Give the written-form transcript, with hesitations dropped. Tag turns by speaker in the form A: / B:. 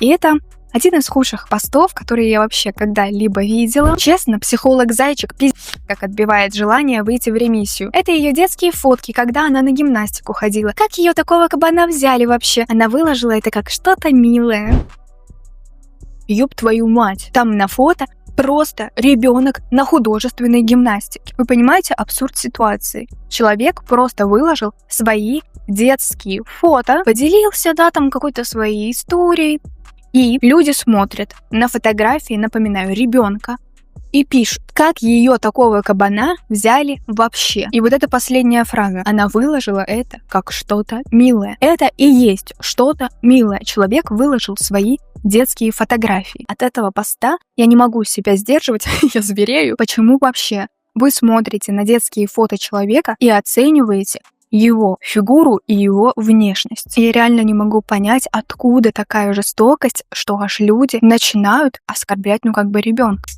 A: И это один из худших постов, которые я вообще когда-либо видела. Честно, психолог-зайчик как отбивает желание выйти в ремиссию. Это ее детские фотки, когда она на гимнастику ходила. Как ее такого кабана взяли вообще? Она выложила это как что-то милое. Ёб твою мать. Там на фото просто ребенок на художественной гимнастике. Вы понимаете абсурд ситуации? Человек просто выложил свои детские фото, поделился, да, там какой-то своей историей. И люди смотрят на фотографии, напоминаю, ребенка, и пишут, как ее такого кабана взяли вообще. И вот эта последняя фраза. Она выложила это как что-то милое. Это и есть что-то милое. Человек выложил свои детские фотографии. От этого поста я не могу себя сдерживать, я зверею. Почему вообще вы смотрите на детские фото человека и оцениваете его фигуру и его внешность? Я реально не могу понять, откуда такая жестокость, что аж люди начинают оскорблять, ребенка.